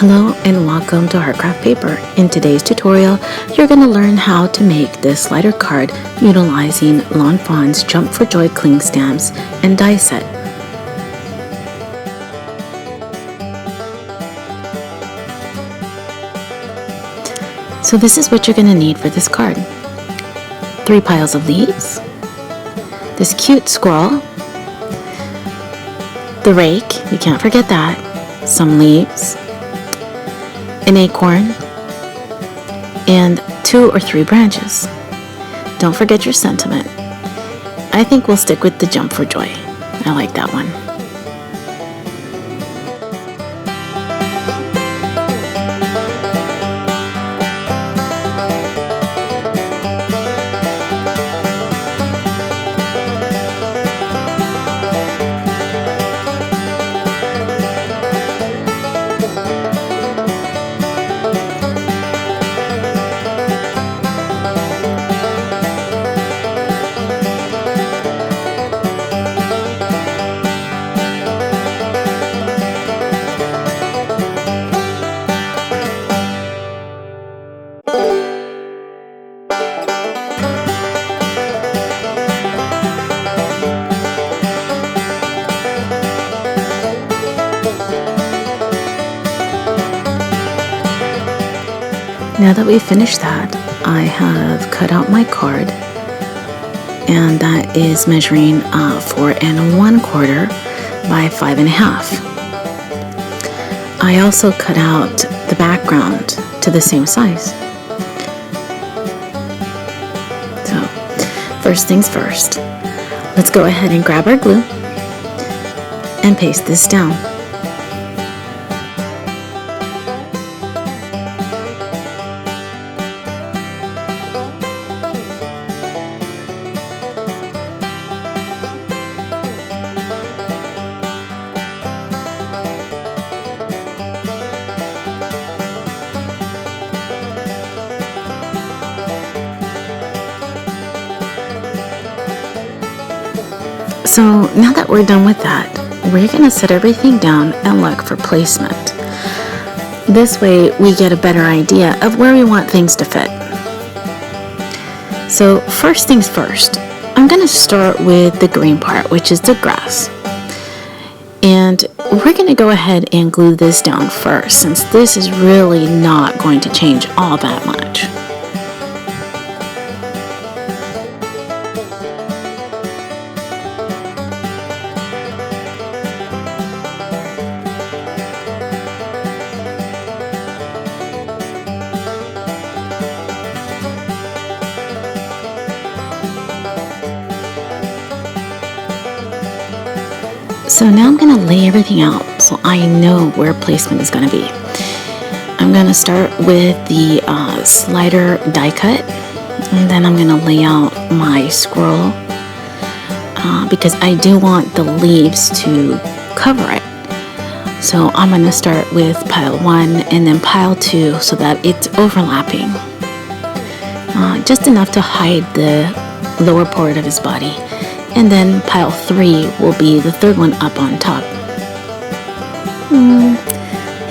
Hello and welcome to Heartcraftpaper. In today's tutorial, you're going to learn how to make this slider card utilizing LawnFawn's Jump for Joy cling stamps and die set. So this is what you're going to need for this card. 3 piles of leaves, this cute squirrel, the rake, you can't forget that, some leaves, an acorn, and 2 or 3 branches. Don't forget your sentiment. I think we'll stick with the Jump for Joy. I like that one. Now that we've finished that, I have cut out my card, and that is measuring 4 1/4 by 5 1/2. I also cut out the background to the same size. So, first things first, let's go ahead and grab our glue and paste this down. So now that we're done with that, we're going to set everything down and look for placement. This way we get a better idea of where we want things to fit. So first things first, I'm going to start with the green part, which is the grass. And we're going to go ahead and glue this down first, since this is really not going to change all that much. So now I'm going to lay everything out so I know where placement is going to be. I'm going to start with the slider die cut, and then I'm going to lay out my squirrel because I do want the leaves to cover it. So I'm going to start with pile 1 and then pile 2 so that it's overlapping. Just enough to hide the lower part of his body. And then pile 3 will be the third one up on top.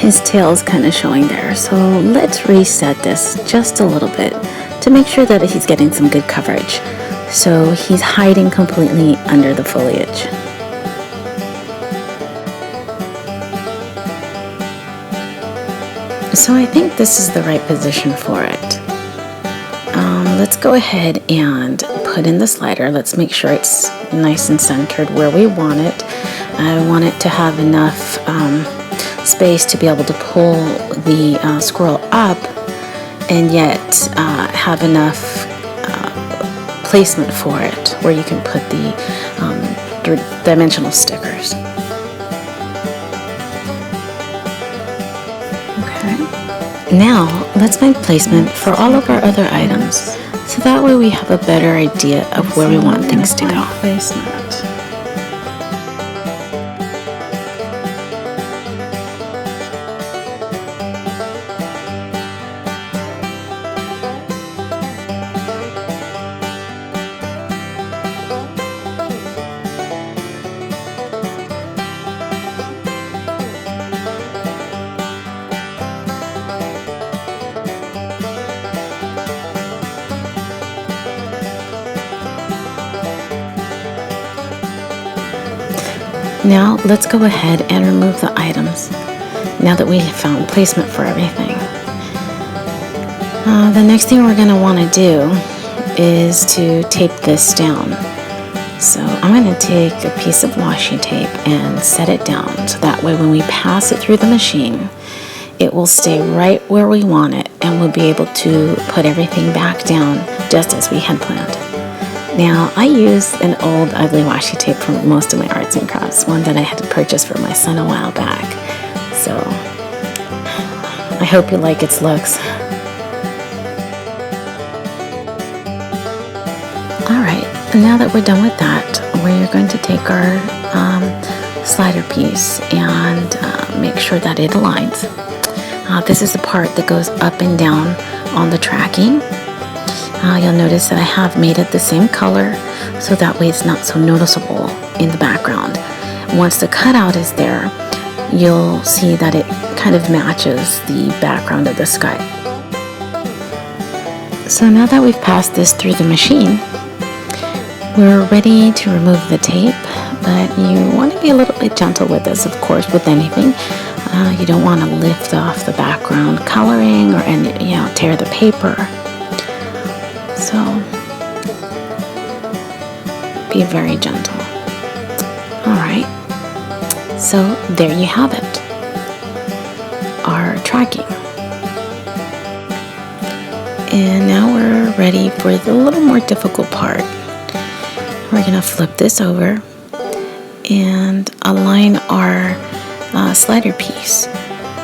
His tail's kind of showing there, so let's reset this just a little bit to make sure that he's getting some good coverage. So he's hiding completely under the foliage. So I think this is the right position for it. Let's go ahead and put in the slider. Let's make sure it's nice and centered where we want it. I want it to have enough space to be able to pull the squirrel up and yet have enough placement for it where you can put the 3-dimensional stickers. Okay. Now let's make placement for all of our other items. So that way we have a better idea of where we want things to go. Placement. Now let's go ahead and remove the items now that we have found placement for everything. The next thing we're going to want to do is to tape this down. So I'm going to take a piece of washi tape and set it down so that way when we pass it through the machine, it will stay right where we want it and we'll be able to put everything back down just as we had planned. Now, I use an old ugly washi tape for most of my arts and crafts, one that I had to purchase for my son a while back. So I hope you like its looks. Alright, now that we're done with that, we're going to take our slider piece and make sure that it aligns. This is the part that goes up and down on the tracking. You'll notice that I have made it the same color so that way it's not so noticeable in the background. Once the cutout is there, you'll see that it kind of matches the background of the sky. So now that we've passed this through the machine, we're ready to remove the tape, but you want to be a little bit gentle with this, of course, with anything. You don't want to lift off the background coloring or tear the paper. So be very gentle. Alright, so there you have it, our tracking. And now we're ready for the little more difficult part. We're going to flip this over and align our slider piece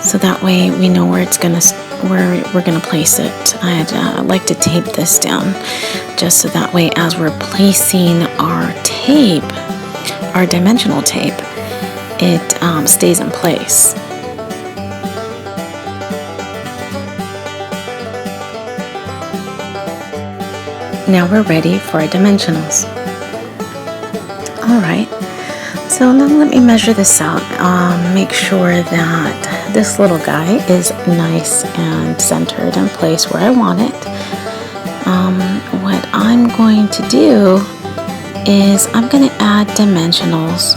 so that way we know where we're gonna place it. I'd like to tape this down just so that way as we're placing our tape, our dimensional tape, it stays in place. Now we're ready for our dimensionals. Alright, so now let me measure this out. Make sure that this little guy is nice and centered in place where I want it. What I'm going to do is I'm going to add dimensionals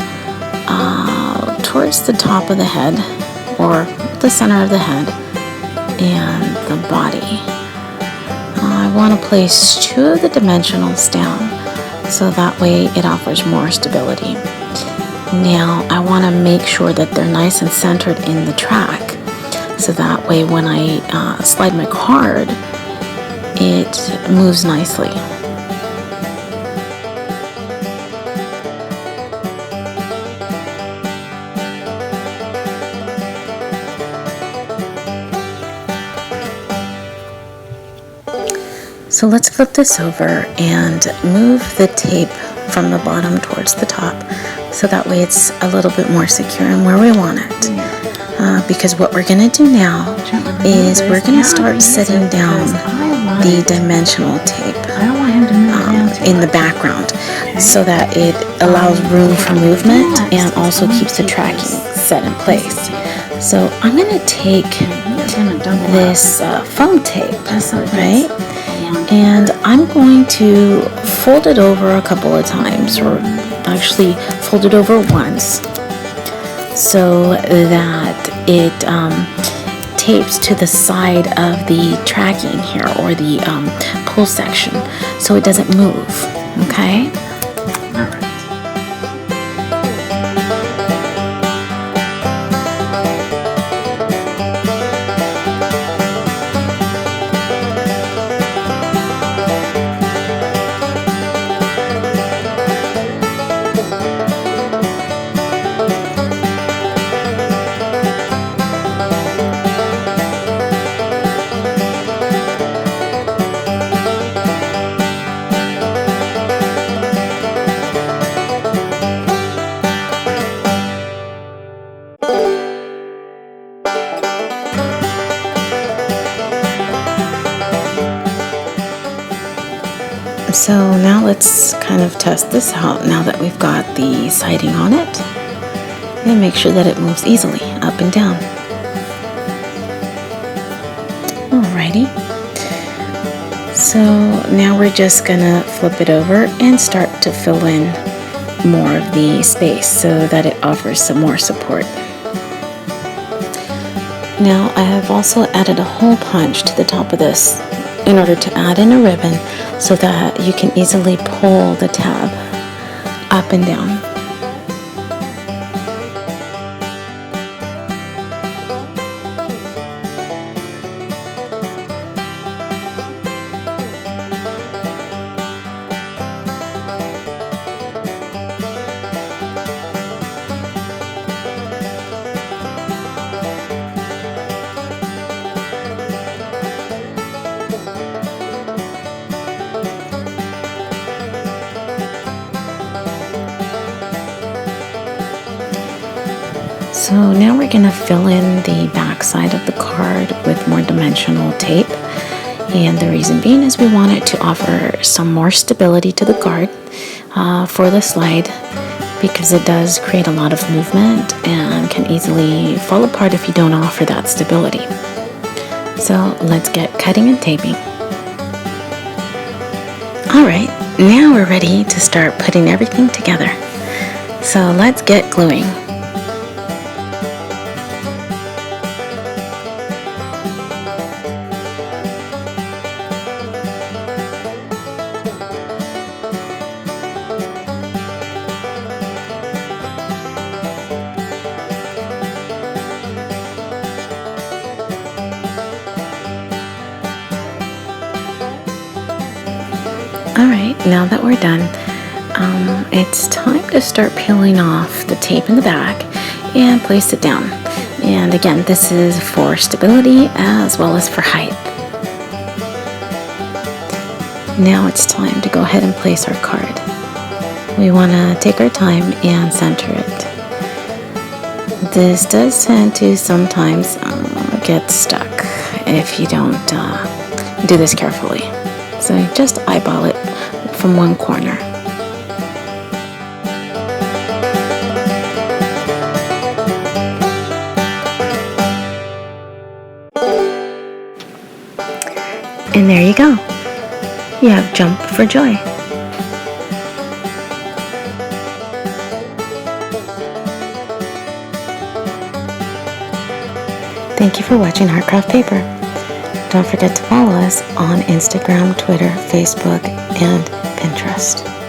towards the top of the head or the center of the head and the body. I want to place 2 of the dimensionals down so that way it offers more stability. Now I want to make sure that they're nice and centered in the track so that way when I slide my card, it moves nicely. So let's flip this over and move the tape from the bottom towards the top so that way it's a little bit more secure and where we want it. Because what we're going to do now is we're going to start setting down the dimensional tape in the background so that it allows room for movement and also keeps the tracking set in place. So I'm going to take this foam tape, right? And I'm going to fold it over a couple of times, or actually fold it over once, so that it tapes to the side of the tracking here, or the pull section, so it doesn't move, okay? All right. So now let's kind of test this out now that we've got the siding on it, and make sure that it moves easily up and down. Alrighty, so now we're just gonna flip it over and start to fill in more of the space so that it offers some more support. Now I have also added a hole punch to the top of this in order to add in a ribbon so that you can easily pull the tab up and down. So now we're going to fill in the back side of the card with more dimensional tape. And the reason being is we want it to offer some more stability to the card for the slide, because it does create a lot of movement and can easily fall apart if you don't offer that stability. So let's get cutting and taping. Alright, now we're ready to start putting everything together. So let's get gluing. Alright, now that we're done, it's time to start peeling off the tape in the back and place it down. And again, this is for stability as well as for height. Now it's time to go ahead and place our card. We want to take our time and center it. This does tend to sometimes get stuck if you don't do this carefully. So just eyeball it from one corner. And there you go. You have jump for joy. Thank you for watching Heartcraftpaper. Don't forget to follow us on Instagram, Twitter, Facebook, and Pinterest.